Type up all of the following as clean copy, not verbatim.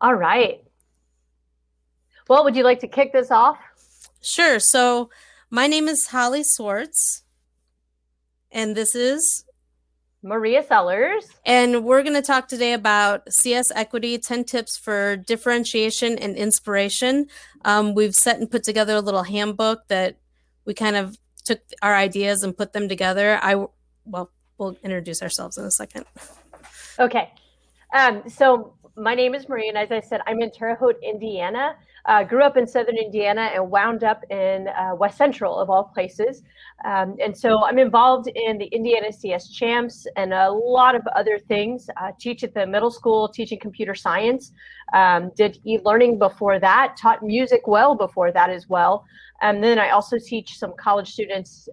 All right. Well, would you like to kick this off? Sure. So my name is Holly Swartz, and this is, Maria Sellers. and we're going to talk today about CS equity, 10 tips for differentiation and inspiration. We've set and put together a little handbook that we kind of took our ideas and put them together. Well, we'll introduce ourselves in a second. Okay. So my name is Maria, and as I said, I'm in Terre Haute, Indiana. Grew up in Southern Indiana and wound up in West Central, of all places. And so I'm involved in the Indiana CS Champs and a lot of other things. Teach at the middle school, teaching computer science. Did e-learning before that, taught music well before that as well. And then I also teach some college students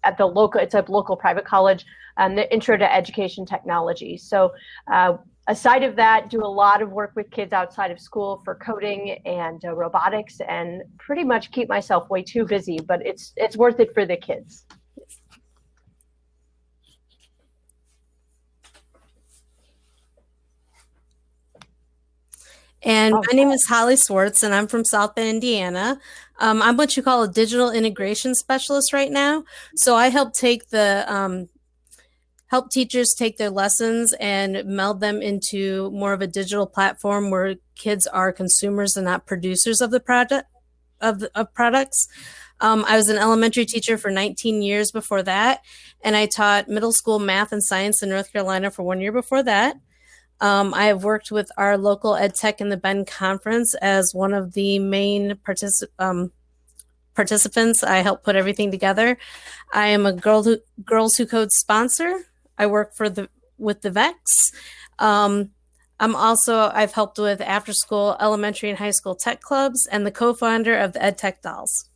at the local, it's a local private college, the Intro to Education Technology. So aside of that, do a lot of work with kids outside of school for coding and robotics, and pretty much keep myself way too busy, but it's worth it for the kids. And my name is Holly Swartz, and I'm from South Bend, Indiana. I'm what you call a digital integration specialist right now. So I help help teachers take their lessons and meld them into more of a digital platform where kids are consumers and not producers of the product of products. I was an elementary teacher for 19 years before that, and I taught middle school math and science in North Carolina for 1 year before that. I have worked with our local Ed Tech in the Bend conference as one of the main participants. I help put everything together. I am a Girls Who Code sponsor. I work with the VEX. I've helped with after school elementary and high school tech clubs, and the co-founder of the Ed Tech Dolls.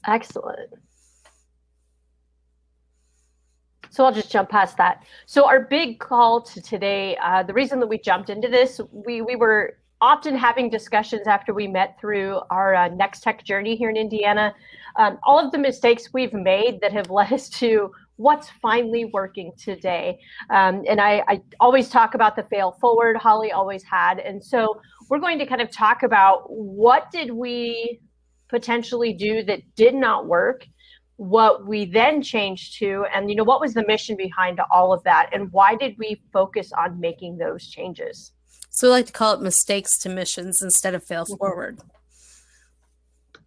Excellent. So I'll just jump past that. So our big call to today, the reason that we jumped into this, we were often having discussions after we met through our Next Tech journey here in Indiana. All of the mistakes we've made that have led us to what's finally working today. And I always talk about the fail forward, Holly always had. And so we're going to kind of talk about what did we potentially do that did not work, what we then changed to, and what was the mission behind all of that, and why did we focus on making those changes? So we like to call it mistakes to missions instead of fail forward.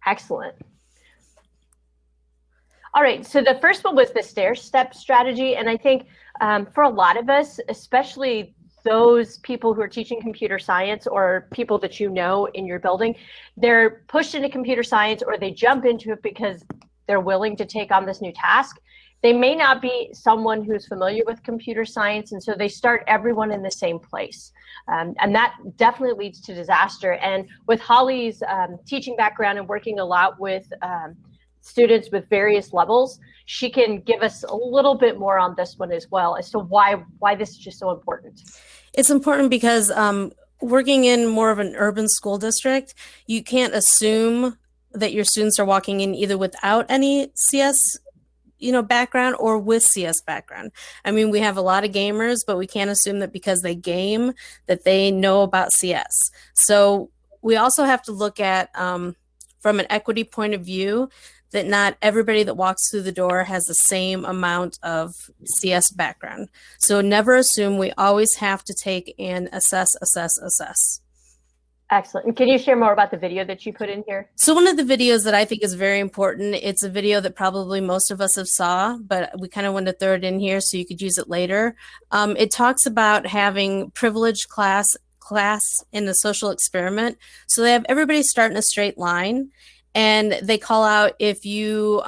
Excellent. All right, so the first one was the stair-step strategy, and I think for a lot of us, especially those people who are teaching computer science or people that in your building, they're pushed into computer science or they jump into it because they're willing to take on this new task. They may not be someone who's familiar with computer science, and so they start everyone in the same place. And that definitely leads to disaster. And with Holly's teaching background and working a lot with students with various levels, she can give us a little bit more on this one as well as to why this is just so important. It's important because working in more of an urban school district, you can't assume that your students are walking in either without any CS background or with CS background. I mean, we have a lot of gamers, but we can't assume that because they game that they know about CS. So we also have to look at, from an equity point of view, that not everybody that walks through the door has the same amount of CS background. So never assume. We always have to take and assess. Excellent. And can you share more about the video that you put in here? So one of the videos that I think is very important, it's a video that probably most of us have saw, but we kind of want to throw it in here so you could use it later. It talks about having privileged class in a social experiment. So they have everybody start in a straight line, and they call out if you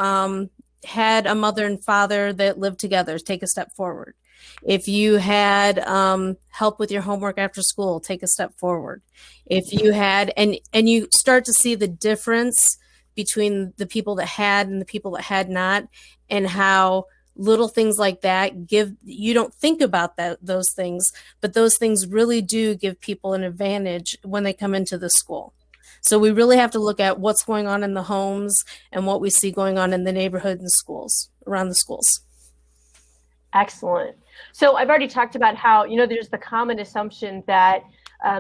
had a mother and father that lived together, take a step forward. If you had help with your homework after school, take a step forward. If you had, and you start to see the difference between the people that had and the people that had not, and how little things like that you don't think about those things, but those things really do give people an advantage when they come into the school. So we really have to look at what's going on in the homes and what we see going on in the neighborhood and schools, around the schools. Excellent. So I've already talked about how, there's the common assumption that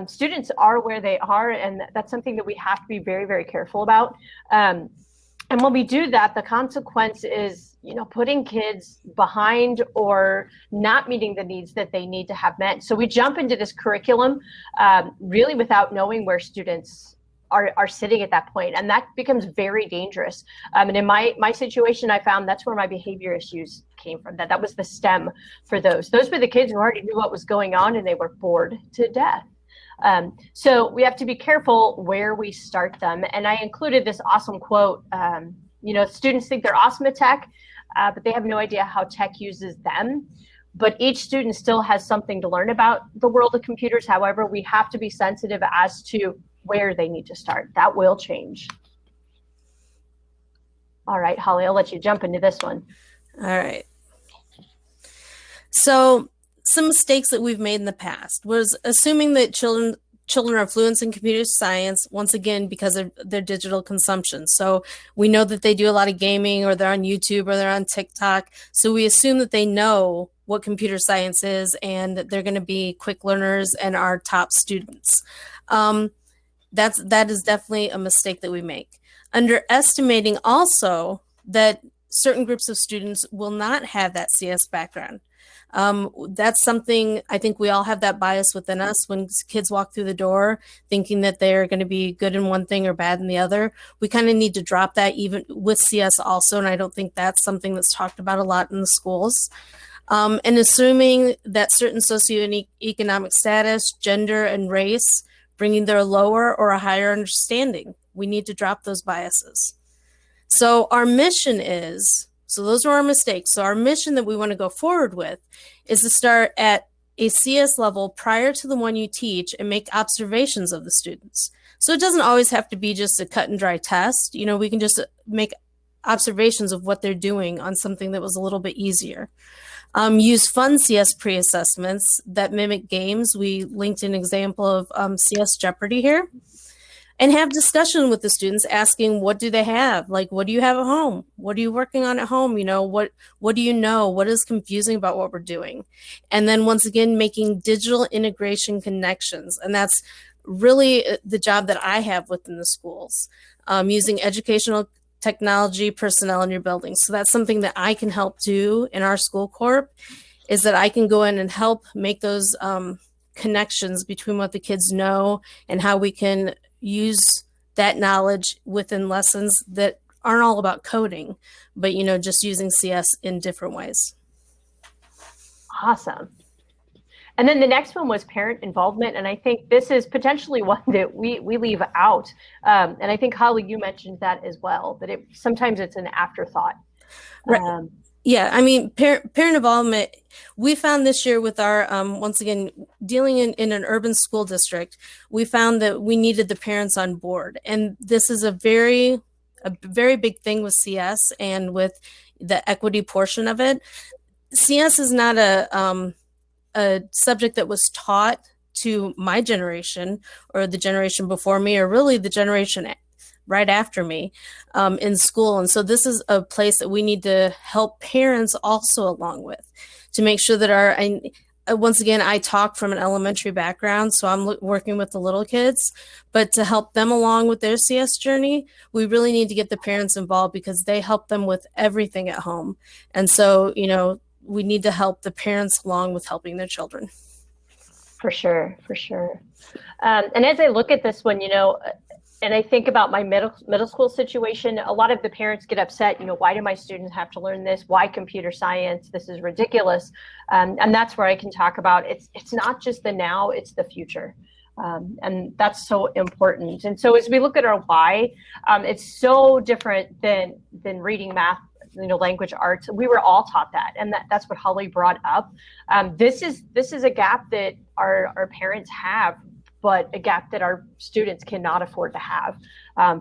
Students are where they are, and that's something that we have to be very, very careful about. And when we do that, the consequence is, putting kids behind or not meeting the needs that they need to have met. So we jump into this curriculum really without knowing where students are sitting at that point, and that becomes very dangerous. And in my situation, I found that's where my behavior issues came from. That was the stem for those. Those were the kids who already knew what was going on, and they were bored to death. So we have to be careful where we start them. And I included this awesome quote. Students think they're awesome at tech, but they have no idea how tech uses them. But each student still has something to learn about the world of computers. However, we have to be sensitive as to where they need to start. That will change. All right, Holly, I'll let you jump into this one. All right. So some mistakes that we've made in the past was assuming that children are fluent in computer science, once again, because of their digital consumption. So we know that they do a lot of gaming, or they're on YouTube, or they're on TikTok. So we assume that they know what computer science is, and that they're going to be quick learners and are top students. That is definitely a mistake that we make. Underestimating also that certain groups of students will not have that CS background. That's something, I think we all have that bias within us when kids walk through the door thinking that they're going to be good in one thing or bad in the other. We kind of need to drop that even with CS also, and I don't think that's something that's talked about a lot in the schools. And assuming that certain socioeconomic status, gender, and race bring either a lower or a higher understanding. We need to drop those biases. So our mission is, so those are our mistakes. So our mission that we want to go forward with is to start at a CS level prior to the one you teach and make observations of the students. So it doesn't always have to be just a cut and dry test. We can just make observations of what they're doing on something that was a little bit easier. Use fun CS pre-assessments that mimic games. We linked an example of CS Jeopardy here. And have discussion with the students asking, what do they have? Like, what do you have at home? What are you working on at home? What do you know? What is confusing about what we're doing? And then once again, making digital integration connections. And that's really the job that I have within the schools, using educational technology personnel in your building. So that's something that I can help do in our school corp, is that I can go in and help make those connections between what the kids know and how we can use that knowledge within lessons that aren't all about coding, but just using CS in different ways. Awesome. And then the next one was parent involvement. And I think this is potentially one that we leave out. And I think, Holly, you mentioned that as well, that sometimes it's an afterthought. Right. Yeah, I mean, parent involvement, we found this year with our, once again, dealing in an urban school district, we found that we needed the parents on board. And this is a very big thing with CS and with the equity portion of it. CS is not a subject that was taught to my generation or the generation before me, or really the generation right after me in school. And so this is a place that we need to help parents also along with, to make sure that once again, I talk from an elementary background, so I'm working with the little kids, but to help them along with their CS journey, we really need to get the parents involved because they help them with everything at home. And so, we need to help the parents along with helping their children. For sure. And as I look at this one, and I think about my middle school situation, a lot of the parents get upset, why do my students have to learn this? Why computer science? This is ridiculous. And that's where I can talk about it's not just the now, it's the future. And that's so important. And so as we look at our why, it's so different than reading, math, language arts. We were all taught that. And that's what Holly brought up. This is a gap that our parents have, but a gap that our students cannot afford to have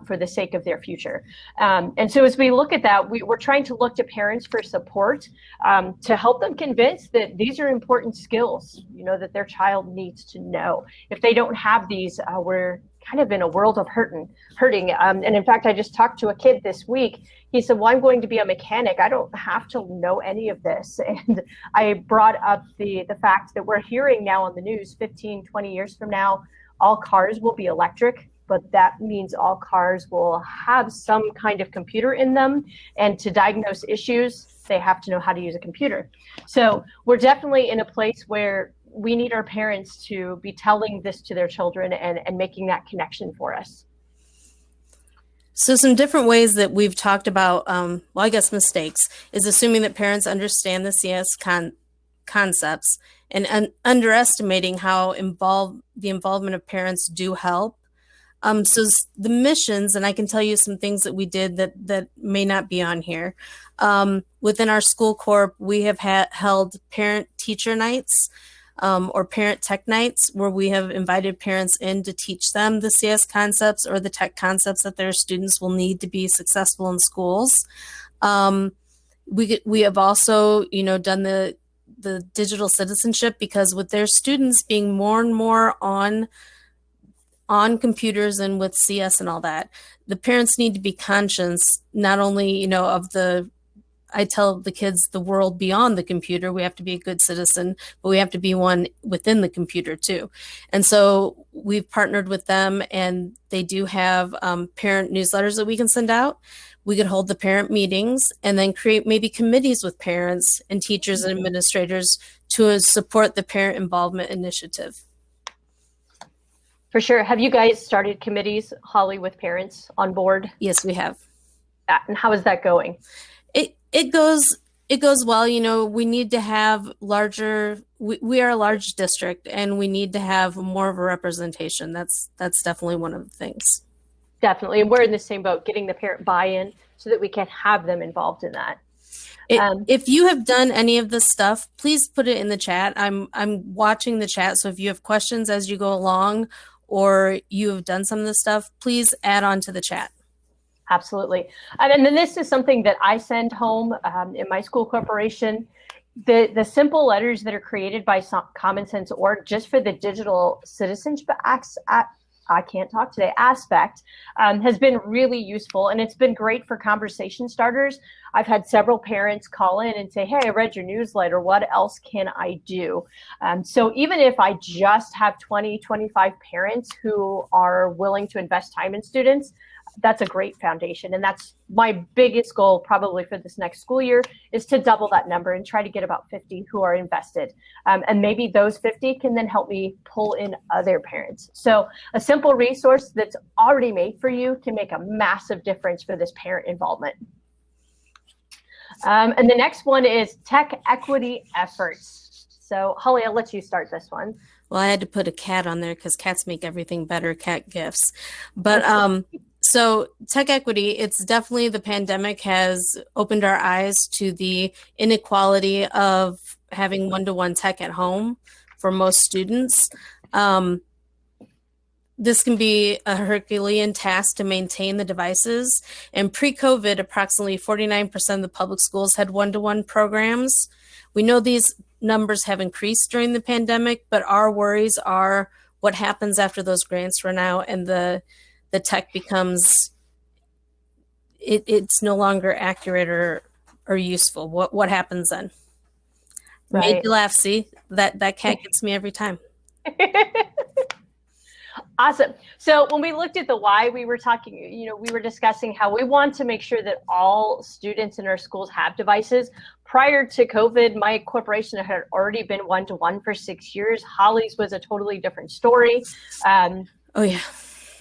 for the sake of their future. And so as we look at that, we're trying to look to parents for support to help them convince that these are important skills, that their child needs to know. If they don't have these, we're kind of in a world of hurting. And in fact, I just talked to a kid this week. He said, well, I'm going to be a mechanic. I don't have to know any of this. And I brought up the fact that we're hearing now on the news 15, 20 years from now, all cars will be electric, but that means all cars will have some kind of computer in them. And to diagnose issues, they have to know how to use a computer. So we're definitely in a place where we need our parents to be telling this to their children and making that connection for us. So some different ways that we've talked about, well, I guess mistakes, is assuming that parents understand the CS concepts and underestimating how the involvement of parents do help. So the missions, and I can tell you some things that we did that may not be on here. Within our school corp, we have held parent teacher nights or parent tech nights where we have invited parents in to teach them the CS concepts or the tech concepts that their students will need to be successful in schools. We have also, done the digital citizenship, because with their students being more and more on computers and with CS and all that, the parents need to be conscious not only, I tell the kids the world beyond the computer, we have to be a good citizen, but we have to be one within the computer too. And so we've partnered with them, and they do have parent newsletters that we can send out. We could hold the parent meetings and then create maybe committees with parents and teachers and administrators to support the parent involvement initiative. For sure. Have you guys started committees, Holly, with parents on board? Yes, we have. And how is that going? It goes well. We need to have we are a large district, and we need to have more of a representation. That's definitely one of the things. Definitely. And we're in the same boat, getting the parent buy-in so that we can have them involved in that. If you have done any of this stuff, please put it in the chat. I'm watching the chat. So if you have questions as you go along, or you have done some of this stuff, please add on to the chat. Absolutely. And then this is something that I send home in my school corporation. The simple letters that are created by Common Sense Org just for the digital citizenship aspect has been really useful, and it's been great for conversation starters. I've had several parents call in and say, hey, I read your newsletter. What else can I do? So even if I just have 20, 25 parents who are willing to invest time in students, that's a great foundation. And that's my biggest goal probably for this next school year, is to double that number and try to get about 50 who are invested. And maybe those 50 can then help me pull in other parents. So a simple resource that's already made for you can make a massive difference for this parent involvement. And the next one is tech equity efforts. So Holly, I'll let you start this one. Well, I had to put a cat on there because cats make everything better, cat gifts. But so tech equity, it's definitely, the pandemic has opened our eyes to the inequality of having one-to-one tech at home for most students. This can be a Herculean task to maintain the devices. And pre-COVID, approximately 49% of the public schools had one-to-one programs. We know these numbers have increased during the pandemic, but our worries are what happens after those grants run out and the tech becomes, it's no longer accurate or useful. What happens then? Right. Made you laugh. See, that cat gets me every time. Awesome. So when we looked at the why, we were talking, we were discussing how we want to make sure that all students in our schools have devices. Prior to COVID, my corporation had already been one-to-one for 6 years. Holly's was a totally different story. Oh yeah.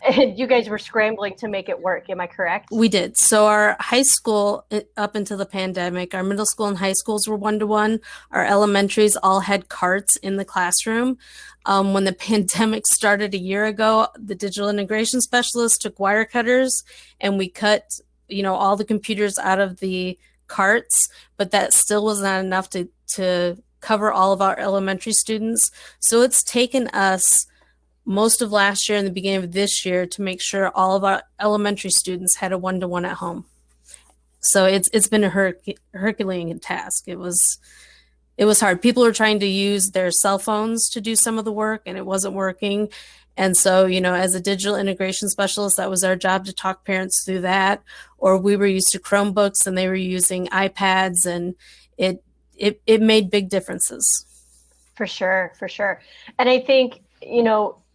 And you guys were scrambling to make it work. Am I correct? We did. So our high school, up until the pandemic, our middle school and high schools were one-to-one. Our elementaries all had carts in the classroom. When the pandemic started a year ago, the digital integration specialist took wire cutters and we cut, all the computers out of the carts, but that still was not enough to cover all of our elementary students. So it's taken us most of last year and the beginning of this year to make sure all of our elementary students had a one-to-one at home. So it's been a Herculean task. It was it was hard. People were trying to use their cell phones to do some of the work, and it wasn't working. And so, as a digital integration specialist, that was our job to talk parents through that. Or we were used to Chromebooks and they were using iPads, and it made big differences. For sure, for sure. And I think,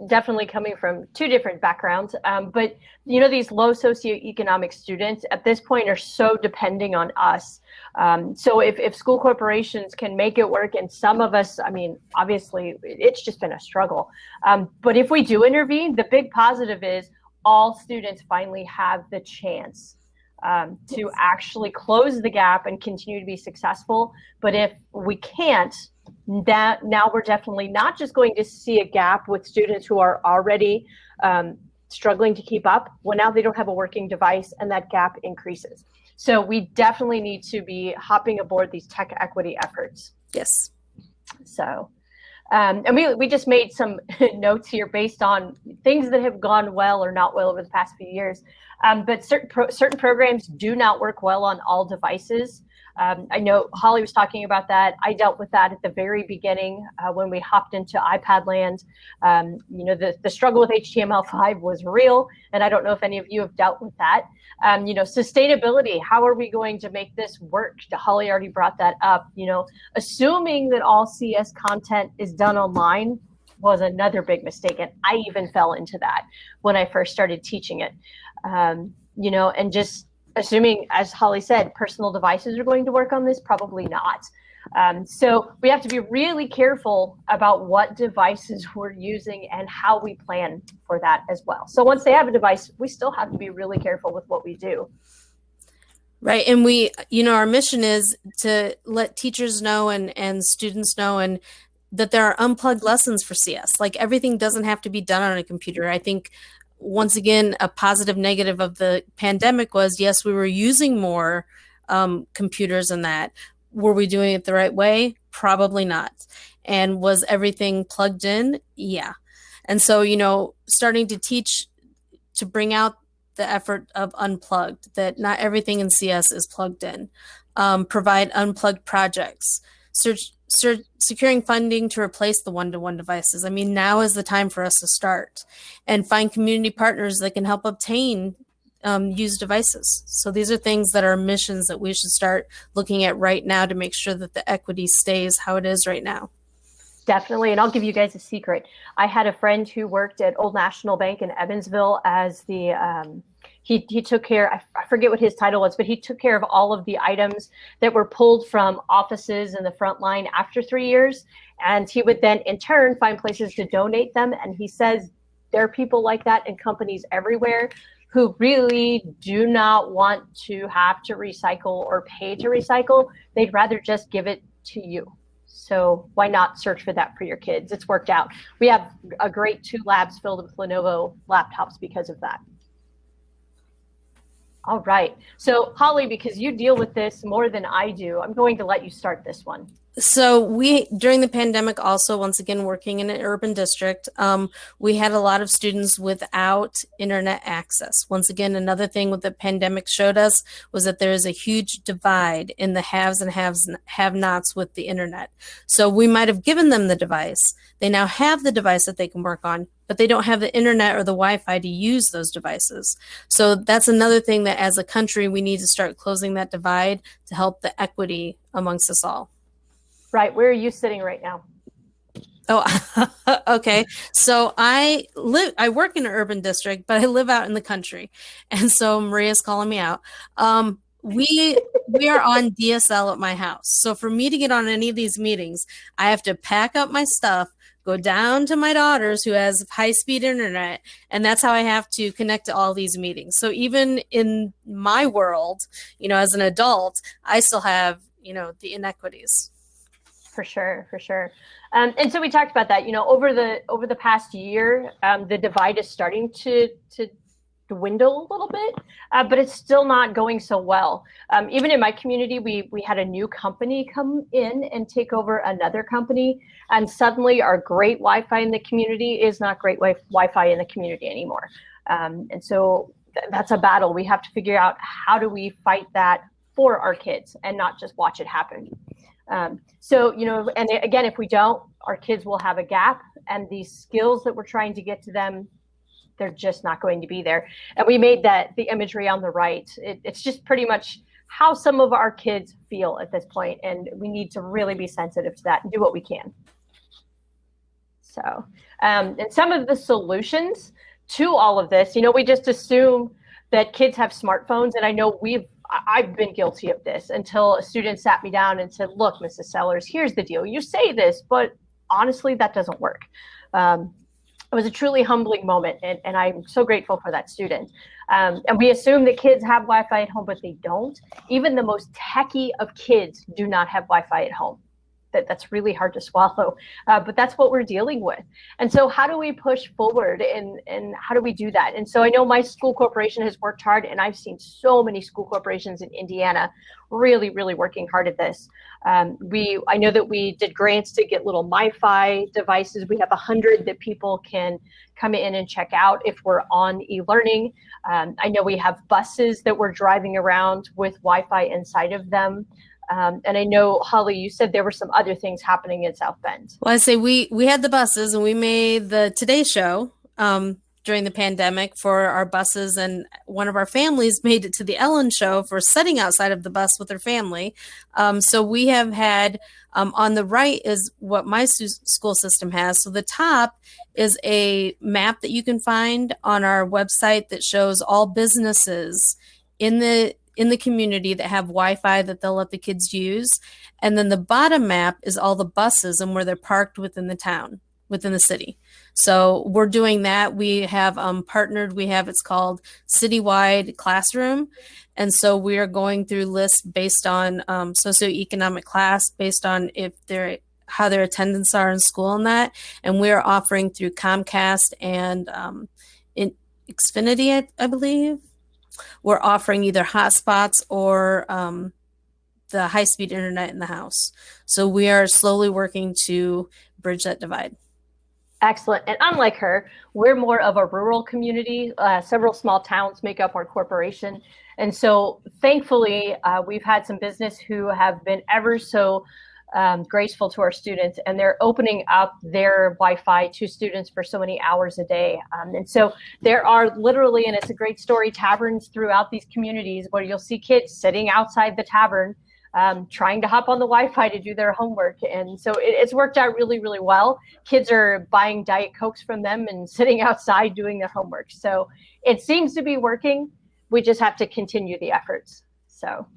definitely coming from two different backgrounds, but, these low socioeconomic students at this point are so depending on us. So if school corporations can make it work, and some of us, obviously it's just been a struggle. But if we do intervene, the big positive is all students finally have the chance to actually close the gap and continue to be successful. But if we can't, that now we're definitely not just going to see a gap with students who are already struggling to keep up. Well, now they don't have a working device, and that gap increases. So we definitely need to be hopping aboard these tech equity efforts. Yes. So, and we just made some notes here based on things that have gone well or not well over the past few years. But certain programs do not work well on all devices. I know Holly was talking about that. I dealt with that at the very beginning when we hopped into iPad land. The struggle with HTML5 was real, and I don't know if any of you have dealt with that. Sustainability, how are we going to make this work? Holly already brought that up. Assuming that all CS content is done online was another big mistake, and I even fell into that when I first started teaching it. And just assuming, as Holly said, personal devices are going to work on this, probably not. So we have to be really careful about what devices we're using and how we plan for that as well. So once they have a device, we still have to be really careful with what we do. Right. And we, our mission is to let teachers know and students know and that there are unplugged lessons for CS. Like, everything doesn't have to be done on a computer. I think, once again, a positive negative of the pandemic was, yes, we were using more computers and that. Were we doing it the right way? Probably not. And was everything plugged in? Yeah. And so, starting to teach, to bring out the effort of unplugged, that not everything in CS is plugged in. Provide unplugged projects. Securing funding to replace the one-to-one devices. Now is the time for us to start and find community partners that can help obtain used devices. So these are things that are missions that we should start looking at right now to make sure that the equity stays how it is right now. Definitely. And I'll give you guys a secret. I had a friend who worked at Old National Bank in Evansville as the he took care, I forget what his title was, but he took care of all of the items that were pulled from offices in the front line after 3 years. And he would then in turn find places to donate them. And he says there are people like that in companies everywhere who really do not want to have to recycle or pay to recycle. They'd rather just give it to you. So why not search for that for your kids? It's worked out. We have a great 2 labs filled with Lenovo laptops because of that. All right. So Holly, because you deal with this more than I do, I'm going to let you start this one. So we, during the pandemic, also, once again, working in an urban district, we had a lot of students without internet access. Once again, another thing what the pandemic showed us was that there is a huge divide in the haves and have-nots with the internet. So we might have given them the device. They now have the device that they can work on, but they don't have the internet or the Wi-Fi to use those devices. So that's another thing that as a country, we need to start closing that divide to help the equity amongst us all. Right. Where are you sitting right now? Oh, okay. So I work in an urban district, but I live out in the country. And so Maria's calling me out. We are on DSL at my house. So for me to get on any of these meetings, I have to pack up my stuff, go down to my daughter's who has high-speed internet, and that's how I have to connect to all these meetings. So even in my world, as an adult, I still have, the inequities. For sure, for sure. And so we talked about that, over the past year, the divide is starting to dwindle a little bit, but it's still not going so well. Even in my community, we had a new company come in and take over another company, and suddenly our great Wi-Fi in the community is not great Wi-Fi in the community anymore. And so that's a battle. We have to figure out how do we fight that for our kids and not just watch it happen. So, and again, if we don't, our kids will have a gap, and these skills that we're trying to get to them, they're just not going to be there. And we made the imagery on the right. It's just pretty much how some of our kids feel at this point, and we need to really be sensitive to that and do what we can. So, and some of the solutions to all of this, we just assume that kids have smartphones, and I know I've been guilty of this until a student sat me down and said, "Look, Mrs. Sellers, here's the deal. You say this, but honestly, that doesn't work." It was a truly humbling moment, and I'm so grateful for that student. And we assume that kids have Wi-Fi at home, but they don't. Even the most techie of kids do not have Wi-Fi at home. That's really hard to swallow, but that's what we're dealing with. And so how do we push forward, and how do we do that? And so I know my school corporation has worked hard, and I've seen so many school corporations in Indiana really, really working hard at this. I know that we did grants to get little MiFi devices. We have 100 that people can come in and check out if we're on e-learning. I know we have buses that we're driving around with Wi-Fi inside of them. And I know, Holly, you said there were some other things happening in South Bend. Well, I say we had the buses, and we made the Today Show during the pandemic for our buses, and one of our families made it to the Ellen Show for sitting outside of the bus with her family. So we have had, on the right is what my school system has. So the top is a map that you can find on our website that shows all businesses in the community that have Wi-Fi that they'll let the kids use. And then the bottom map is all the buses and where they're parked within the town, within the city. So we're doing that. We have partnered, it's called Citywide Classroom. And so we are going through lists based on socioeconomic class, based on how their attendance are in school and that. And we are offering through Comcast and Xfinity, I believe. We're offering either hotspots or the high-speed internet in the house. So we are slowly working to bridge that divide. Excellent. And unlike her, we're more of a rural community. Several small towns make up our corporation. And so thankfully, we've had some business who have been ever so graceful to our students, and they're opening up their Wi-Fi to students for so many hours a day. And so there are literally, and it's a great story, taverns throughout these communities where you'll see kids sitting outside the tavern trying to hop on the Wi-Fi to do their homework. And so it's worked out really, really well. Kids are buying Diet Cokes from them and sitting outside doing their homework. So it seems to be working. We just have to continue the efforts. So.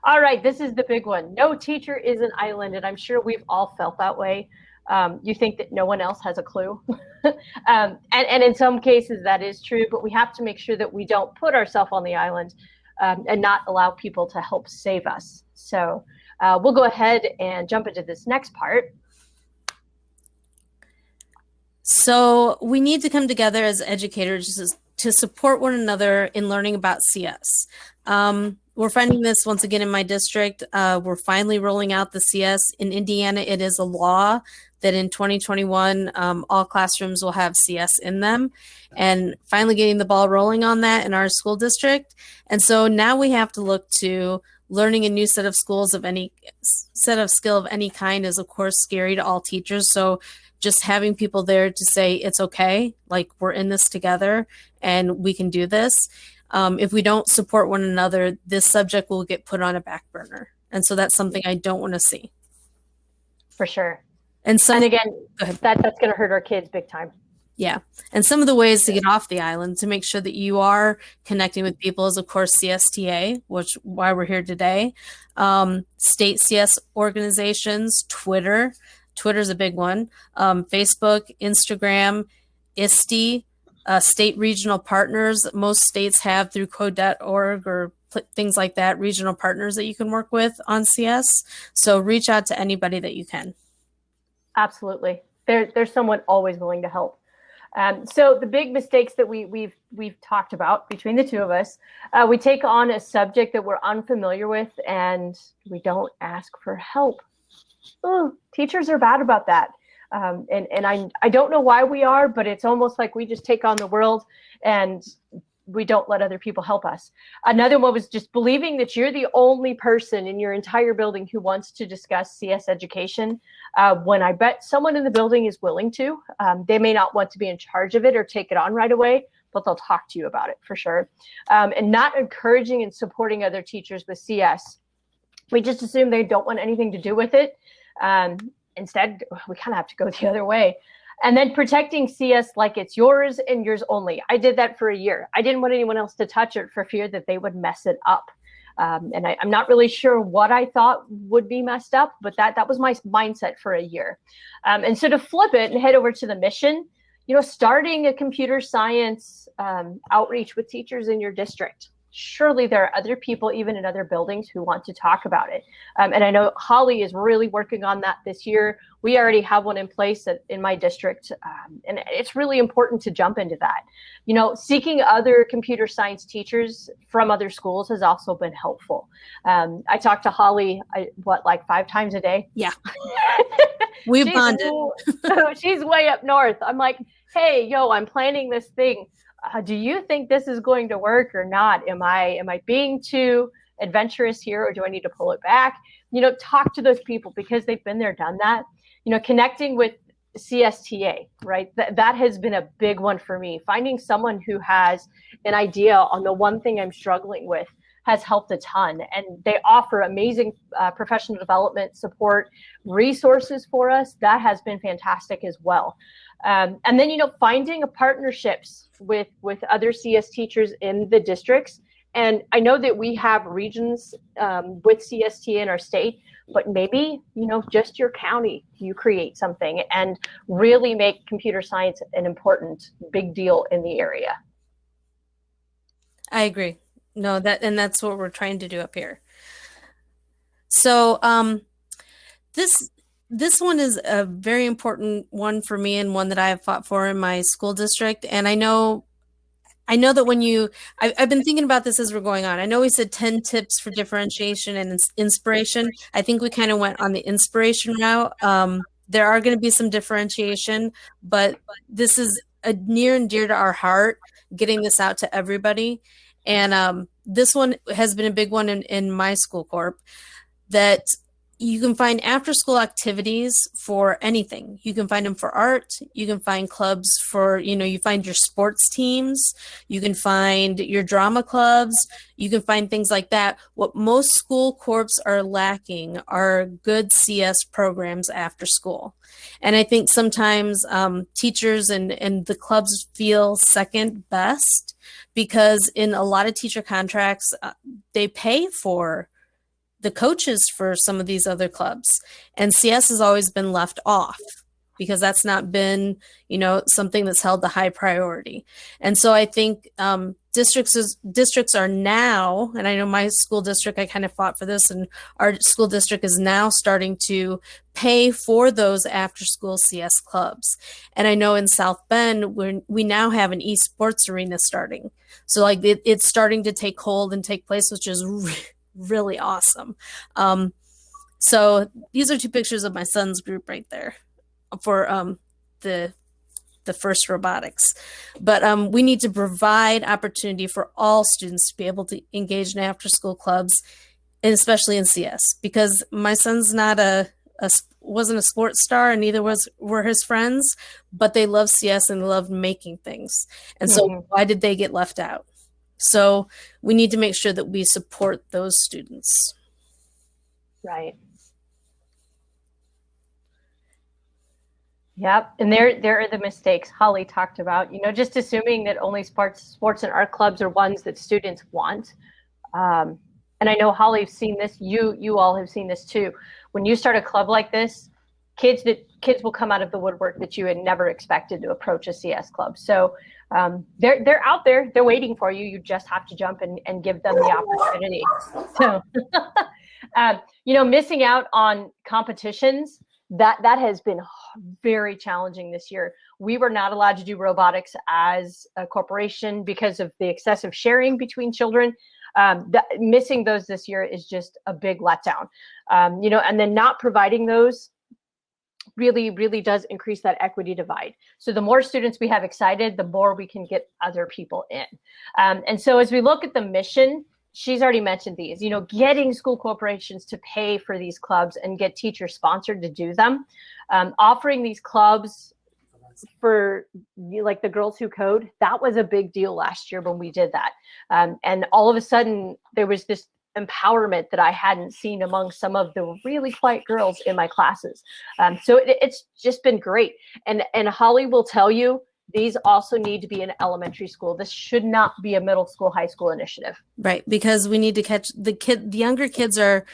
All right, this is the big one. No teacher is an island, and I'm sure we've all felt that way. You think that no one else has a clue. And in some cases that is true, but we have to make sure that we don't put ourselves on the island and not allow people to help save us. So we'll go ahead and jump into this next part. So we need to come together as educators to support one another in learning about CS. We're finding this once again in my district. We're finally rolling out the CS. In Indiana, it is a law that in 2021, all classrooms will have CS in them, and finally getting the ball rolling on that in our school district. And so now we have to look to learning a new set of skill of any kind is of course scary to all teachers. So just having people there to say, it's okay, like we're in this together and we can do this. If we don't support one another, this subject will get put on a back burner. And so that's something I don't want to see. For sure. And again, that's going to hurt our kids big time. Yeah. And some of the ways to get off the island to make sure that you are connecting with people is, of course, CSTA, why we're here today. State CS organizations, Twitter's a big one. Facebook, Instagram, ISTE, state regional partners. Most states have through code.org or things like that, regional partners that you can work with on CS. So reach out to anybody that you can. Absolutely. There's someone always willing to help. So the big mistakes that we've talked about between the two of us, we take on a subject that we're unfamiliar with and we don't ask for help. Ooh, teachers are bad about that. And I don't know why we are, but it's almost like we just take on the world and we don't let other people help us. Another one was just believing that you're the only person in your entire building who wants to discuss CS education, when I bet someone in the building is willing to. They may not want to be in charge of it or take it on right away, but they'll talk to you about it for sure. And not encouraging and supporting other teachers with CS. We just assume they don't want anything to do with it. Instead, we kind of have to go the other way. And then protecting CS like it's yours and yours only. I did that for a year. I didn't want anyone else to touch it for fear that they would mess it up. And I'm not really sure what I thought would be messed up, but that was my mindset for a year. And so to flip it and head over to the mission, starting a computer science outreach with teachers in your district. Surely there are other people, even in other buildings, who want to talk about it. And I know Holly is really working on that this year. We already have one in place in my district. And it's really important to jump into that. Seeking other computer science teachers from other schools has also been helpful. I talk to Holly, 5 times a day? Yeah. We bonded. She's way up north. I'm like, hey, I'm planning this thing. Do you think this is going to work or not? Am I being too adventurous here, or do I need to pull it back? Talk to those people because they've been there, done that. Connecting with CSTA, right? That has been a big one for me. Finding someone who has an idea on the one thing I'm struggling with has helped a ton. And they offer amazing professional development support resources for us. That has been fantastic as well. And then, finding partnerships with other CS teachers in the districts. And I know that we have regions with CST in our state, but maybe, just your county, you create something and really make computer science an important big deal in the area. I agree. No, that's what we're trying to do up here. So this one is a very important one for me, and one that I have fought for in my school district. And I know that when I've been thinking about this as we're going on. I know we said 10 tips for differentiation and inspiration. I think we kind of went on the inspiration route. There are going to be some differentiation, but this is near and dear to our heart, getting this out to everybody. And this one has been a big one in my school corp, that you can find after school activities for anything. You can find them for art. You can find clubs for, you find your sports teams. You can find your drama clubs. You can find things like that. What most school corps are lacking are good CS programs after school. And I think sometimes teachers and the clubs feel second best, because in a lot of teacher contracts, they pay for the coaches for some of these other clubs, and CS has always been left off because that's not been, something that's held the high priority. And so I think districts are now, and I know my school district, I kind of fought for this, and our school district is now starting to pay for those after school CS clubs. And I know in South Bend, we now have an esports arena starting. So it's starting to take hold and take place, which is really awesome. So these are 2 pictures of my son's group right there for the first robotics. But we need to provide opportunity for all students to be able to engage in after school clubs, and especially in CS, because my son's not wasn't a sports star, and neither were his friends, but they love CS and love making things. And so why did they get left out? So we need to make sure that we support those students. Right. Yep. And there are the mistakes Holly talked about, just assuming that only sports and art clubs are ones that students want. And I know Holly's seen this, you all have seen this too. When you start a club like this, kids will come out of the woodwork that you had never expected to approach a CS club. So they're out there, they're waiting for you. You just have to jump and give them the opportunity. So, missing out on competitions, that has been very challenging this year. We were not allowed to do robotics as a corporation because of the excessive sharing between children. Missing those this year is just a big letdown. And then not providing those really, really does increase that equity divide. So the more students we have excited, the more we can get other people in. And so as we look at the mission, she's already mentioned these, you know, getting school corporations to pay for these clubs and get teachers sponsored to do them. Offering these clubs for like the Girls Who Code, that was a big deal last year when we did that. And all of a sudden there was this empowerment that I hadn't seen among some of the really quiet girls in my classes. So it's just been great. And Holly will tell you, these also need to be in elementary school. This should not be a middle school, high school initiative. Right, because we need to catch the younger kids are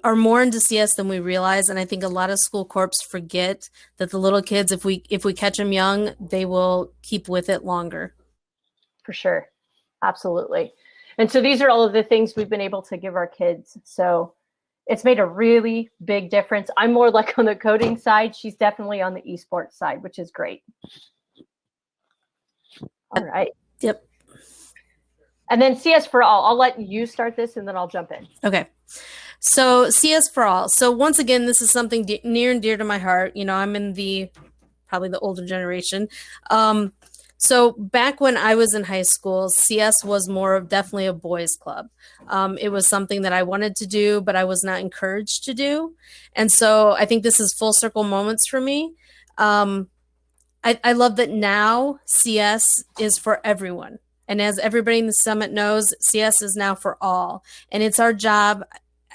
more into CS than we realize, and I think a lot of school corps forget that the little kids, if we catch them young, they will keep with it longer. For sure, absolutely. And so these are all of the things we've been able to give our kids. So it's made a really big difference. I'm more like on the coding side. She's definitely on the esports side, which is great. All right. Yep. And then CS for All. I'll let you start this and then I'll jump in. Okay. So CS for All. So once again, this is something near and dear to my heart. You know, I'm in probably the older generation. So back when I was in high school, CS was more of definitely a boys club. It was something that I wanted to do, but I was not encouraged to do. And so I think this is full circle moments for me. I love that now CS is for everyone. And as everybody in the summit knows, CS is now for all. And it's our job.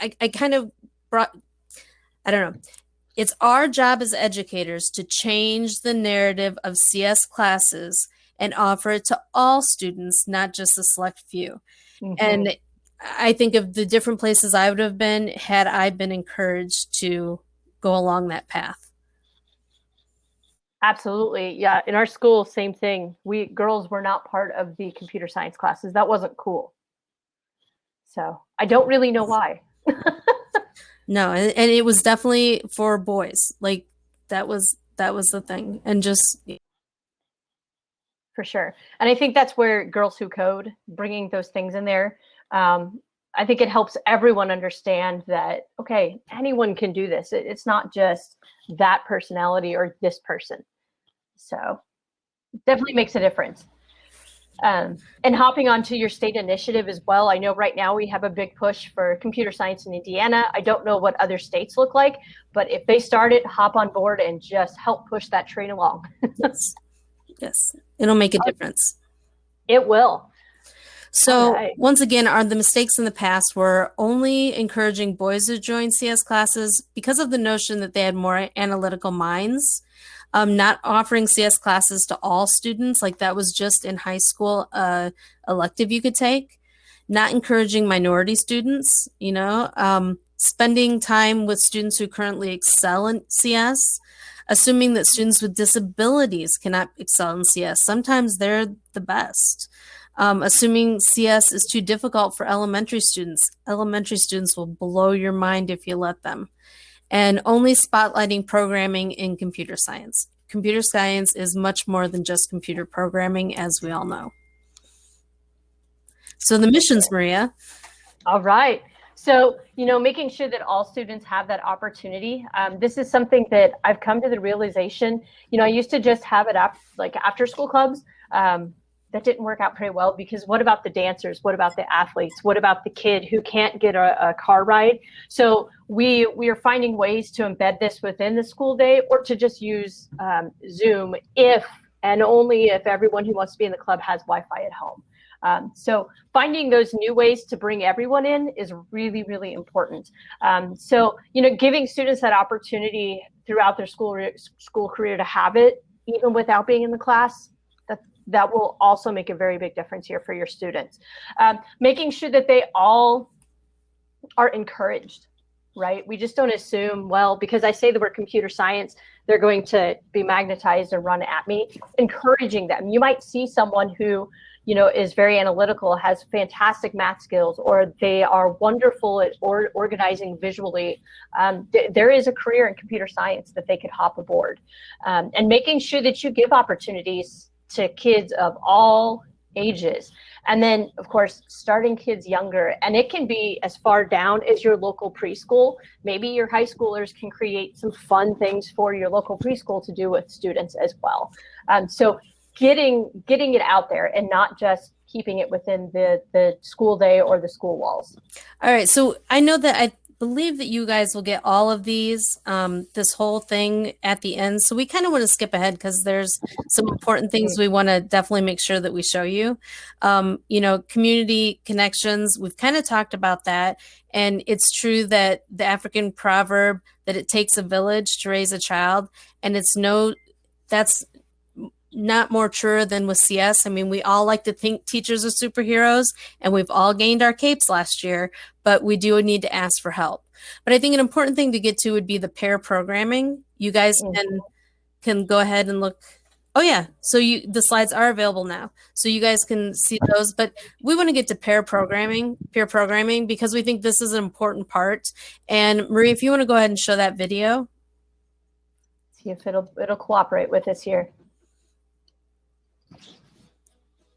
I kind of brought, I don't know. It's our job as educators to change the narrative of CS classes and offer it to all students, not just a select few. Mm-hmm. And I think of the different places I would have been had I been encouraged to go along that path. Absolutely. Yeah. In our school, same thing. Girls were not part of the computer science classes. That wasn't cool. So I don't really know why. No. And it was definitely for boys. Like that was the thing. And just. For sure. And I think that's where Girls Who Code, bringing those things in there. I think it helps everyone understand that, okay, anyone can do this. It's not just that personality or this person. So definitely makes a difference. And hopping onto your state initiative as well. I know right now we have a big push for computer science in Indiana. I don't know what other states look like, but if they start it, hop on board and just help push that train along. Yes, it'll make a difference. It will. So once again, the mistakes in the past were only encouraging boys to join CS classes because of the notion that they had more analytical minds, not offering CS classes to all students, like that was just in high school elective you could take, not encouraging minority students, spending time with students who currently excel in CS, assuming that students with disabilities cannot excel in CS. Sometimes they're the best. Assuming CS is too difficult for elementary students. Elementary students will blow your mind if you let them. And only spotlighting programming in computer science. Computer science is much more than just computer programming, as we all know. So the missions, Maria. All right. So, making sure that all students have that opportunity. This is something that I've come to the realization, I used to just have it after school clubs. That didn't work out pretty well because what about the dancers? What about the athletes? What about the kid who can't get a car ride? So we are finding ways to embed this within the school day or to just use Zoom if and only if everyone who wants to be in the club has Wi-Fi at home. So finding those new ways to bring everyone in is really, really important. So, giving students that opportunity throughout their school career to have it, even without being in the class, that will also make a very big difference here for your students. Making sure that they all are encouraged, right? We just don't assume, well, because I say the word computer science, they're going to be magnetized and run at me. Encouraging them. You might see someone who, is very analytical, has fantastic math skills, or they are wonderful at organizing visually. There is a career in computer science that they could hop aboard. And making sure that you give opportunities to kids of all ages. And then, of course, starting kids younger. And it can be as far down as your local preschool. Maybe your high schoolers can create some fun things for your local preschool to do with students as well. So getting it out there and not just keeping it within the school day or the school walls. All right. So I know that I believe that you guys will get all of these, this whole thing at the end. So we kind of want to skip ahead because there's some important things we want to definitely make sure that we show you. Community connections, we've kind of talked about that. And it's true that the African proverb that it takes a village to raise a child, and that's not more true than with CS. I mean, we all like to think teachers are superheroes, and we've all gained our capes last year, but we do need to ask for help. But I think an important thing to get to would be the pair programming. You guys can go ahead and look. Oh yeah, so the slides are available now, so you guys can see those. But we want to get to peer programming, because we think this is an important part. And Marie, if you want to go ahead and show that video. See if it'll cooperate with us here.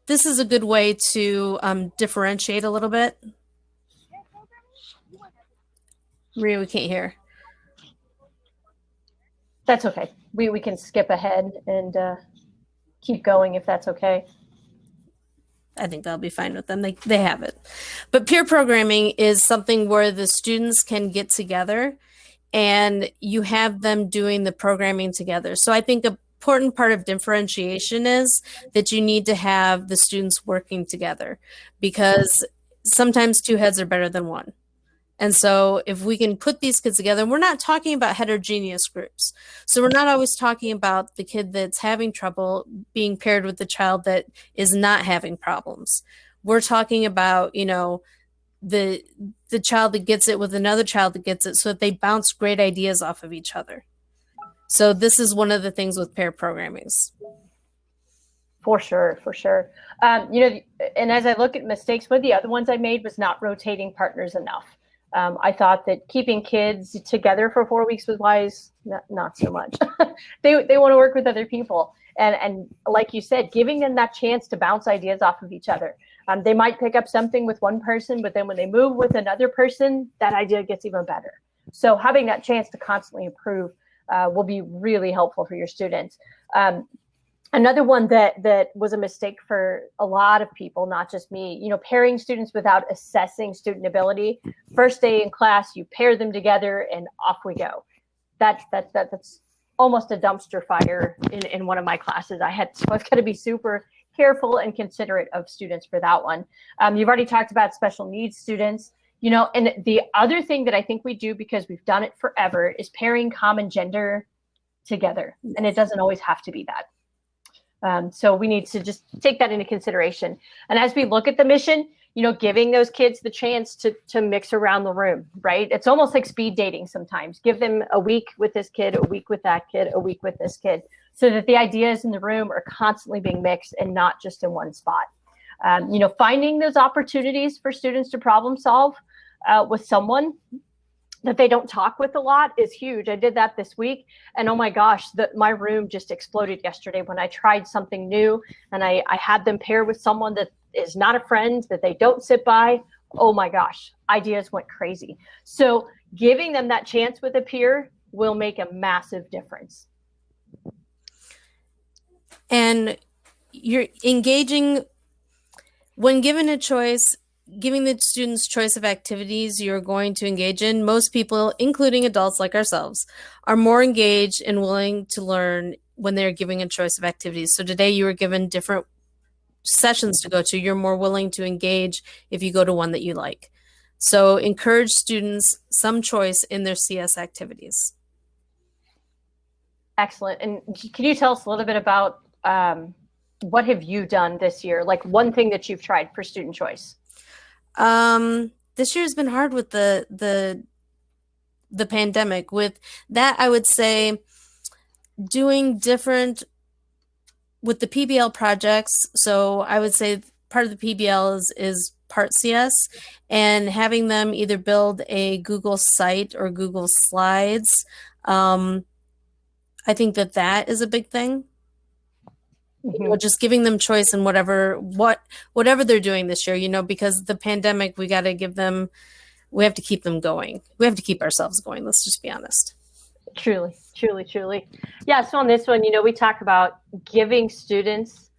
This is a good way to differentiate a little bit. Maria, we can't hear. That's okay. We can skip ahead and keep going if that's okay. I think that'll be fine with them. They have it. But peer programming is something where the students can get together and you have them doing the programming together. So I think important part of differentiation is that you need to have the students working together, because sometimes two heads are better than one. And so if we can put these kids together, and we're not talking about heterogeneous groups. So we're not always talking about the kid that's having trouble being paired with the child that is not having problems. We're talking about, the child that gets it with another child that gets it, so that they bounce great ideas off of each other. So this is one of the things with pair programmings. For sure. And as I look at mistakes, one of the other ones I made was not rotating partners enough. I thought that keeping kids together for 4 weeks was wise. Not so much. They want to work with other people. And like you said, giving them that chance to bounce ideas off of each other. They might pick up something with one person, but then when they move with another person, that idea gets even better. So having that chance to constantly improve will be really helpful for your students. Another one that was a mistake for a lot of people, not just me, pairing students without assessing student ability. First day in class, you pair them together and off we go. That's almost a dumpster fire in one of my classes. So I've got to be super careful and considerate of students for that one. You've already talked about special needs students. And the other thing that I think we do, because we've done it forever, is pairing common gender together. And it doesn't always have to be that. So we need to just take that into consideration. And as we look at the mission, giving those kids the chance to mix around the room, right? It's almost like speed dating sometimes. Give them a week with this kid, a week with that kid, a week with this kid, so that the ideas in the room are constantly being mixed and not just in one spot. Finding those opportunities for students to problem solve with someone that they don't talk with a lot is huge. I did that this week, and oh my gosh, my room just exploded yesterday when I tried something new and I had them pair with someone that is not a friend, that they don't sit by. Oh my gosh, ideas went crazy. So giving them that chance with a peer will make a massive difference. And you're engaging, when given a choice, giving the students choice of activities you're going to engage in. Most people, including adults like ourselves, are more engaged and willing to learn when they're giving a choice of activities. So today you were given different sessions to go to. You're more willing to engage if you go to one that you like. So encourage students some choice in their CS activities. Excellent. And can you tell us a little bit about what have you done this year? Like one thing that you've tried for student choice? This year has been hard with the pandemic. With that, I would say doing different with the PBL projects. So I would say part of the PBL is part CS, and having them either build a Google site or Google Slides. I think that is a big thing. just giving them choice in whatever they're doing this year, because the pandemic, we have to keep them going. We have to keep ourselves going. Let's just be honest. Truly, truly, truly. Yeah. So on this one, we talk about giving students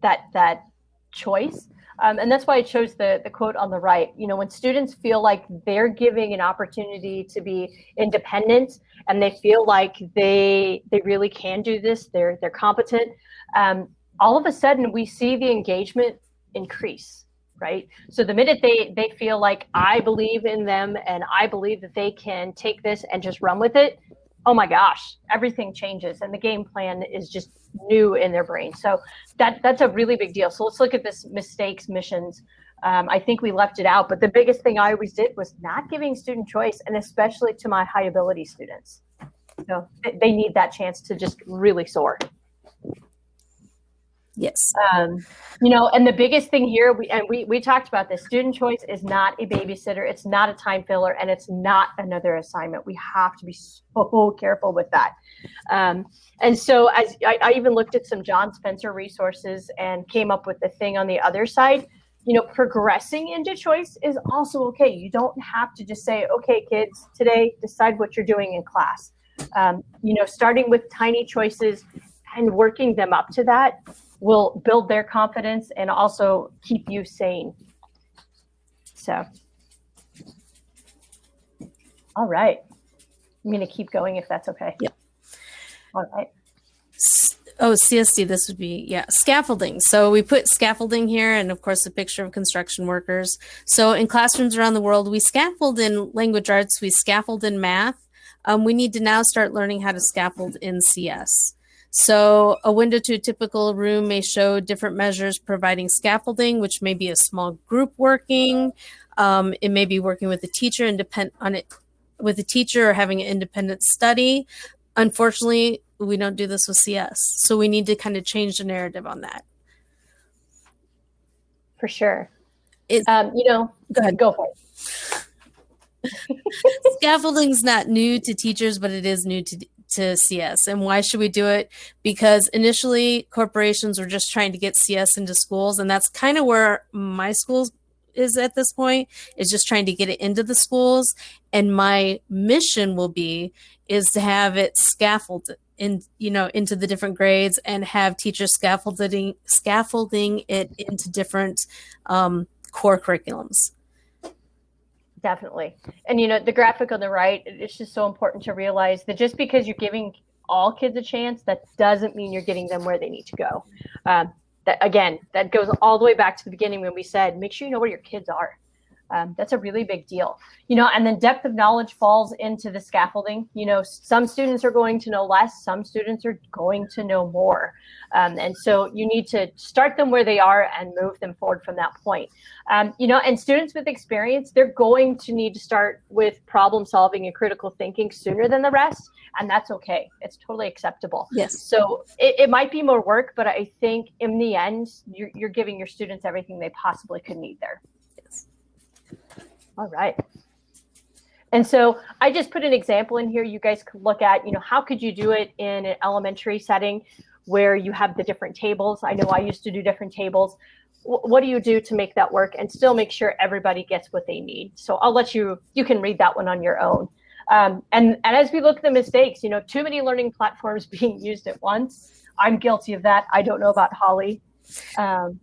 that choice. And that's why I chose the quote on the right. When students feel like they're giving an opportunity to be independent and they feel like they really can do this, they're competent, all of a sudden we see the engagement increase, right? So the minute they feel like I believe in them and I believe that they can take this and just run with it, oh my gosh, everything changes and the game plan is just new in their brain. So that's a really big deal. So let's look at this mistakes missions. I think we left it out, but the biggest thing I always did was not giving student choice, and especially to my high ability students. So they need that chance to just really soar. Yes. And the biggest thing here, we talked about this, student choice is not a babysitter. It's not a time filler, and it's not another assignment. We have to be so careful with that. And so as I even looked at some John Spencer resources and came up with the thing on the other side, progressing into choice is also okay. You don't have to just say, okay, kids, today decide what you're doing in class. Starting with tiny choices and working them up to that will build their confidence and also keep you sane. So, all right. I'm going to keep going if that's okay. Yep. All right. Oh, CSD, this would be, scaffolding. So we put scaffolding here, and of course a picture of construction workers. So in classrooms around the world, we scaffold in language arts, we scaffold in math. We need to now start learning how to scaffold in CS. So a window to a typical room may show different measures providing scaffolding, which may be a small group working. It may be working with a teacher or having an independent study. Unfortunately, we don't do this with CS. So we need to kind of change the narrative on that. For sure. Go ahead. Go for it. Scaffolding's not new to teachers, but it is new to CS. And why should we do it? Because initially corporations were just trying to get CS into schools. And that's kind of where my school is at this point, is just trying to get it into the schools. And my mission is to have it scaffolded into the different grades and have teachers scaffolding it into different core curriculums. Definitely. And the graphic on the right, it's just so important to realize that just because you're giving all kids a chance, that doesn't mean you're getting them where they need to go. That goes all the way back to the beginning when we said, make sure you know where your kids are. That's a really big deal. And then depth of knowledge falls into the scaffolding. Some students are going to know less, some students are going to know more. And so you need to start them where they are and move them forward from that point. And students with experience, they're going to need to start with problem solving and critical thinking sooner than the rest. And that's okay. It's totally acceptable. Yes. So it might be more work, but I think in the end, you're giving your students everything they possibly could need there. All right. And so I just put an example in here. You guys could look at, how could you do it in an elementary setting where you have the different tables? I know I used to do different tables. What do you do to make that work and still make sure everybody gets what they need? So I'll let you can read that one on your own. And as we look at the mistakes, too many learning platforms being used at once. I'm guilty of that. I don't know about Holly.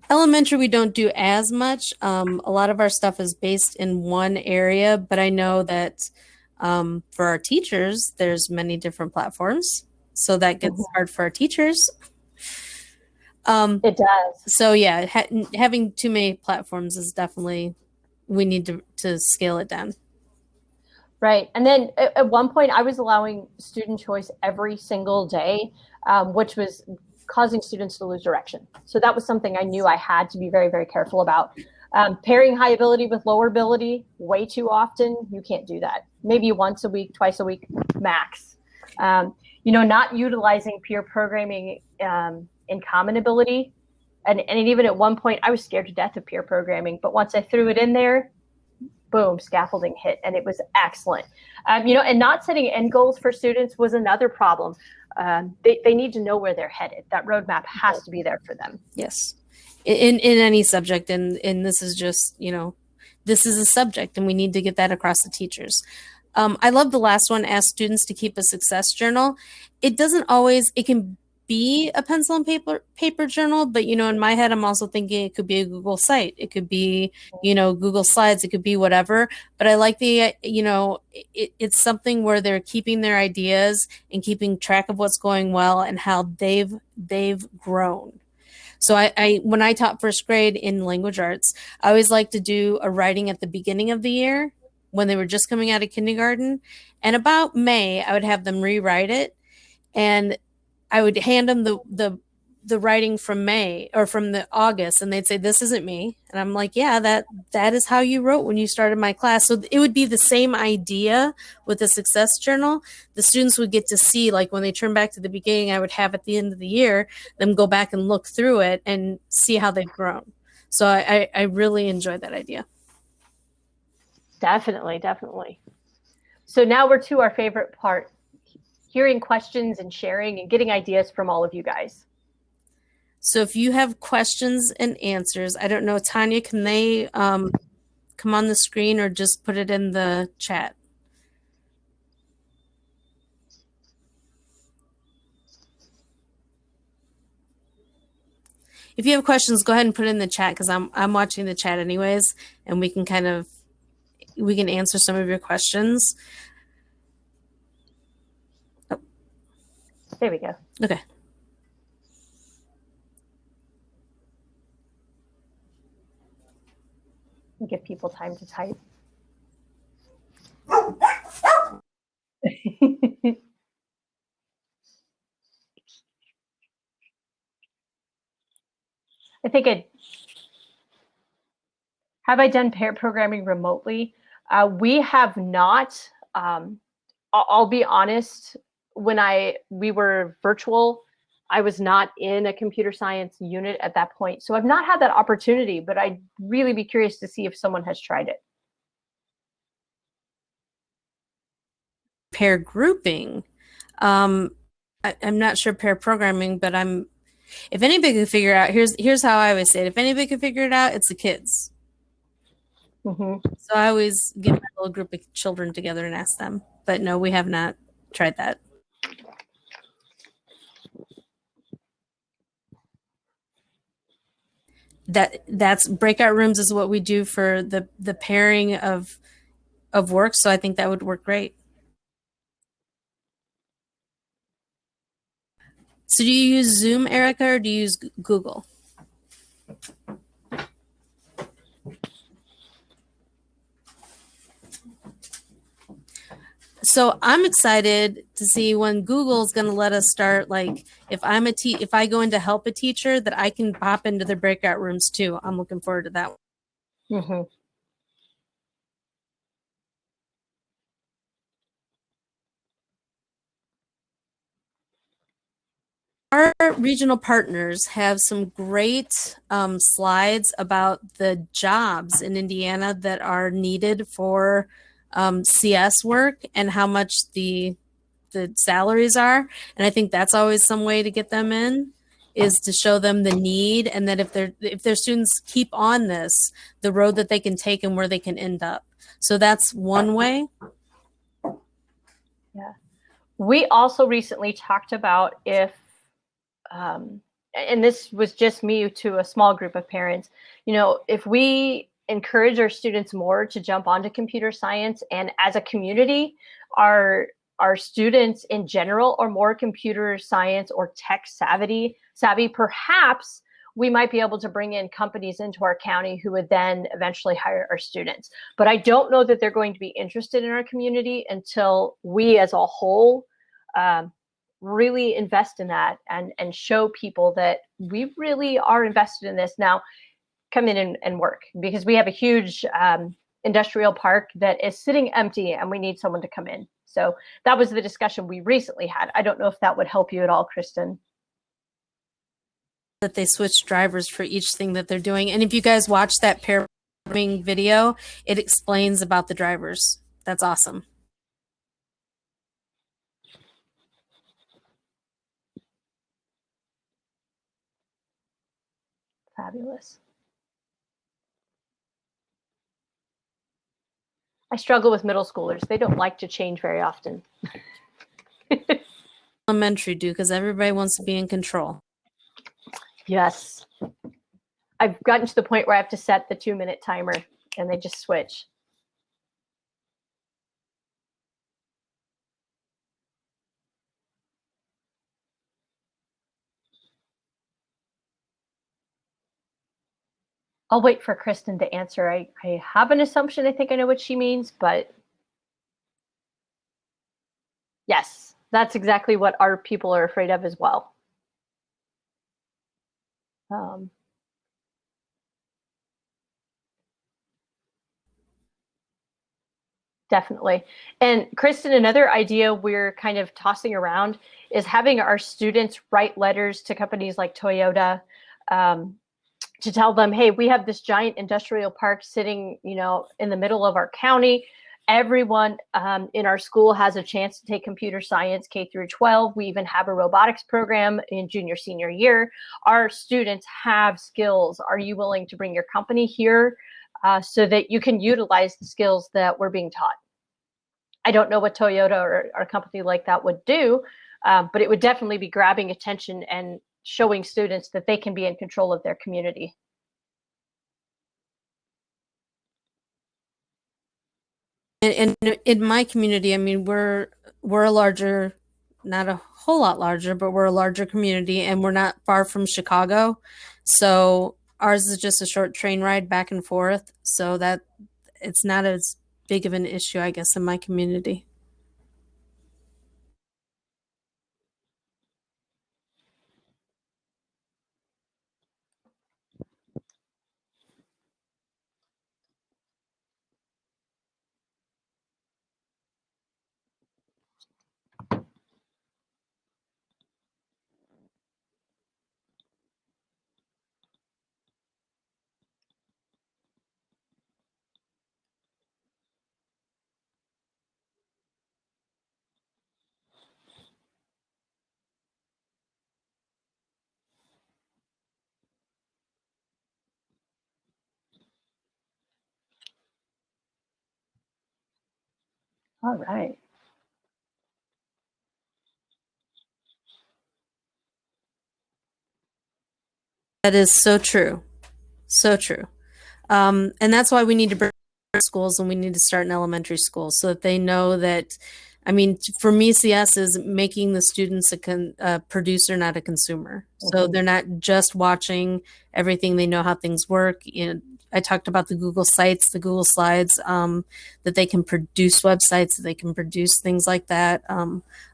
Elementary, we don't do as much. A lot of our stuff is based in one area, but I know that for our teachers, there's many different platforms. So that gets hard for our teachers. It does. So yeah, having too many platforms is definitely, we need to scale it down. Right. And then at one point I was allowing student choice every single day, which was causing students to lose direction. So that was something I knew I had to be very, very careful about. Pairing high ability with lower ability way too often, you can't do that. Maybe once a week, twice a week, max. Not utilizing peer programming in common ability. And even at one point, I was scared to death of peer programming. But once I threw it in there, boom, scaffolding hit, and it was excellent. And not setting end goals for students was another problem. They need to know where they're headed. That roadmap has to be there for them. Yes. In any subject, and this is just, this is a subject, and we need to get that across to teachers. I love the last one, ask students to keep a success journal. It doesn't always, it can be a pencil and paper journal, but in my head, I'm also thinking it could be a Google site. It could be, Google Slides, it could be whatever. But I like the, it's something where they're keeping their ideas and keeping track of what's going well and how they've grown. So I when I taught first grade in language arts, I always like to do a writing at the beginning of the year when they were just coming out of kindergarten. And about May, I would have them rewrite it, and I would hand them the writing from May or from the August, and they'd say, "This isn't me." And I'm like, "Yeah, that is how you wrote when you started my class." So it would be the same idea with the success journal. The students would get to see, like when they turn back to the beginning, I would have at the end of the year them go back and look through it and see how they've grown. So I really enjoyed that idea. Definitely. So now we're to our favorite part, hearing questions and sharing and getting ideas from all of you guys. So if you have questions and answers, I don't know, Tanya, can they come on the screen or just put it in the chat? If you have questions, go ahead and put it in the chat, because I'm watching the chat anyways, and we can answer some of your questions. Oh. There we go. Okay. Give people time to type. I think have I done pair programming remotely? We have not. I'll be honest. When we were virtual, I was not in a computer science unit at that point, so I've not had that opportunity. But I'd really be curious to see if someone has tried it. Pair grouping. I'm not sure pair programming, but if anybody can figure it out, here's how I always say it. If anybody can figure it out, it's the kids. Mm-hmm. So I always get a little group of children together and ask them. But no, we have not tried that. That's breakout rooms is what we do for the pairing of work. So I think that would work great. So do you use Zoom, Erica, or do you use Google? So I'm excited to see when Google's going to let us start. Like if I go in to help a teacher, that I can pop into their breakout rooms too. I'm looking forward to that. Mm-hmm. Our regional partners have some great slides about the jobs in Indiana that are needed for CS work and how much the salaries are. And I think that's always some way to get them in, is to show them the need, and that if their students keep on this, the road that they can take and where they can end up. So that's one way. Yeah. We also recently talked about if and this was just me to a small group of parents, if we encourage our students more to jump onto computer science, and as a community, our students in general are more computer science or tech savvy, perhaps we might be able to bring in companies into our county who would then eventually hire our students. But I don't know that they're going to be interested in our community until we as a whole really invest in that and show people that we really are invested in this. Now, come in and work, because we have a huge industrial park that is sitting empty and we need someone to come in. So that was the discussion we recently had. I don't know if that would help you at all, Kristen. That they switch drivers for each thing that they're doing. And if you guys watch that pair video, it explains about the drivers. That's awesome. Fabulous. I struggle with middle schoolers. They don't like to change very often. Elementary do, because everybody wants to be in control. Yes. I've gotten to the point where I have to set the 2-minute timer and they just switch. I'll wait for Kristen to answer. I have an assumption. I think I know what she means, but yes, that's exactly what our people are afraid of as well. Definitely. And Kristen, another idea we're kind of tossing around is having our students write letters to companies like Toyota, to tell them, hey, we have this giant industrial park sitting, in the middle of our county. Everyone in our school has a chance to take computer science K through 12. We even have a robotics program in junior, senior year. Our students have skills. Are you willing to bring your company here so that you can utilize the skills that we're being taught? I don't know what Toyota or a company like that would do, but it would definitely be grabbing attention and showing students that they can be in control of their community. And in my community, I mean, we're a larger, not a whole lot larger, but we're a larger community, and we're not far from Chicago. So ours is just a short train ride back and forth. So that it's not as big of an issue, I guess, in my community. All right. That is so true. So true. And that's why we need to bring schools, and we need to start in elementary school so that they know that, I mean, for me, CS is making the students a producer, not a consumer. So they're not just watching everything. They know how things work. I talked about the Google Sites, the Google Slides, that they can produce websites, that they can produce things like that,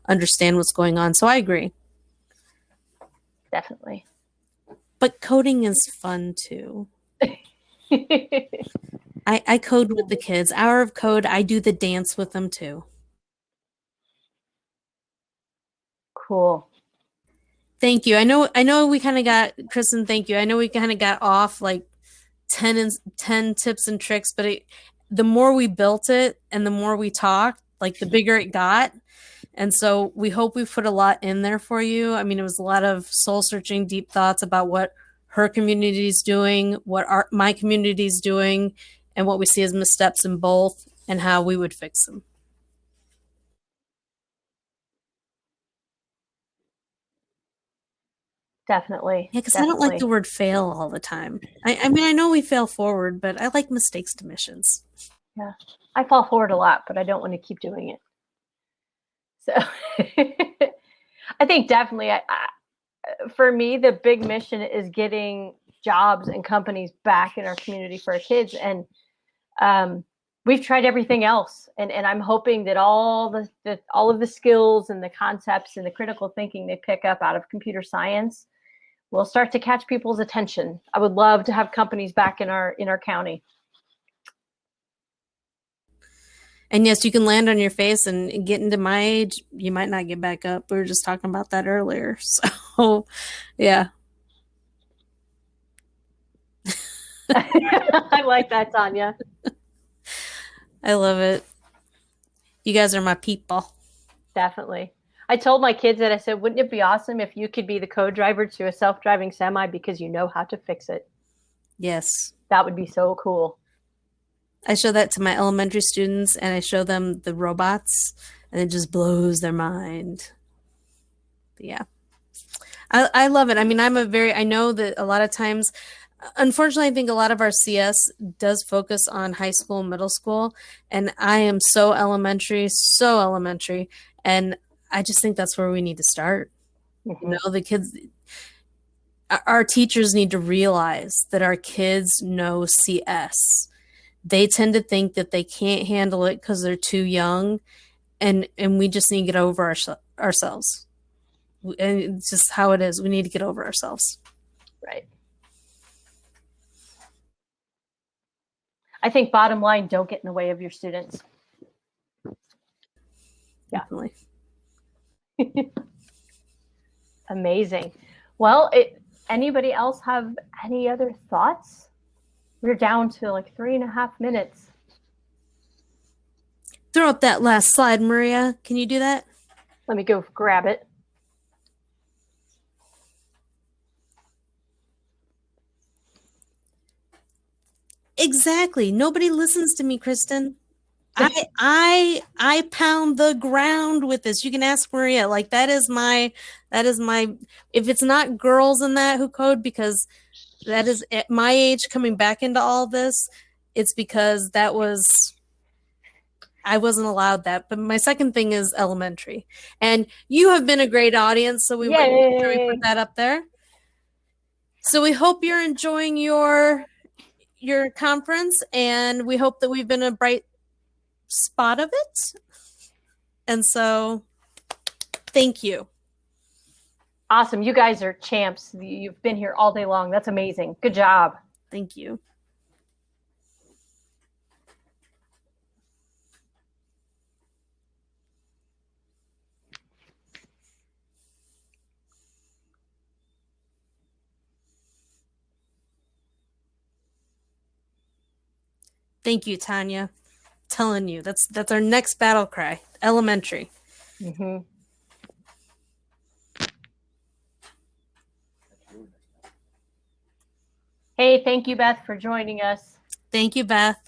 understand what's going on. So I agree. Definitely. But coding is fun too. I code with the kids. Hour of Code, I do the dance with them too. Cool. Thank you. I know we kind of got, Kristen, thank you. I know we kind of got off like 10 tips and tricks, but the more we built it and the more we talked, like the bigger it got. And so we hope we put a lot in there for you. I mean, it was a lot of soul searching, deep thoughts about what her community is doing, what my community is doing, and what we see as missteps in both and how we would fix them. Definitely. Yeah, because I don't like the word fail all the time. I mean, I know we fail forward, but I like mistakes to missions. Yeah, I fall forward a lot, but I don't want to keep doing it. So I think definitely, for me, the big mission is getting jobs and companies back in our community for our kids. And we've tried everything else. And I'm hoping that all of the skills and the concepts and the critical thinking they pick up out of computer science will start to catch people's attention. I would love to have companies back in our county. And yes, you can land on your face, and getting to my age, you might not get back up. We were just talking about that earlier. So, yeah. I like that, Tanya. I love it. You guys are my people. Definitely. I told my kids that, I said, wouldn't it be awesome if you could be the co-driver to a self-driving semi because you know how to fix it? Yes. That would be so cool. I show that to my elementary students and I show them the robots and it just blows their mind. But yeah. I love it. I mean, I know that a lot of times, unfortunately, I think a lot of our CS does focus on high school and middle school. And I am so elementary. And I just think that's where we need to start. You know, the kids, our teachers need to realize that our kids know CS. They tend to think that they can't handle it because they're too young. And we just need to get over ourselves. And it's just how it is. We need to get over ourselves. Right. I think bottom line, don't get in the way of your students. Yeah. Definitely. Amazing. Well, anybody else have any other thoughts? We're down to like 3.5 minutes. Throw up that last slide, Maria. Can you do that? Let me go grab it. Exactly. Nobody listens to me, Kristen. I pound the ground with this. You can ask Maria. Like that is my if it's not girls in that who code, because that is at my age coming back into all this, it's because I wasn't allowed that. But my second thing is elementary. And you have been a great audience, so we want to make sure we put that up there. So we hope you're enjoying your conference, and we hope that we've been a bright spot of it. And so thank you. Awesome. You guys are champs. You've been here all day long. That's amazing. Good job. Thank you. Thank you, Tanya. Telling you, that's our next battle cry. Elementary. Hey, thank you, Beth, for joining us. Thank you, Beth.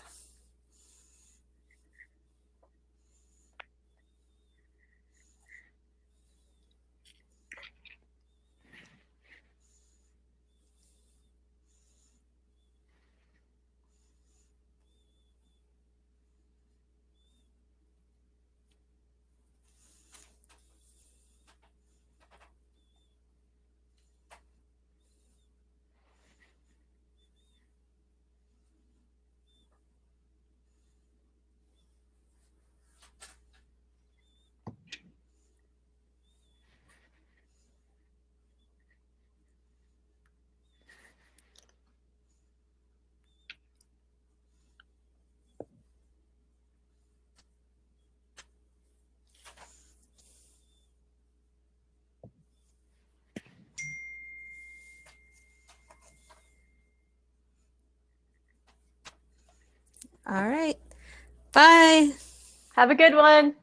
All right. Bye. Have a good one.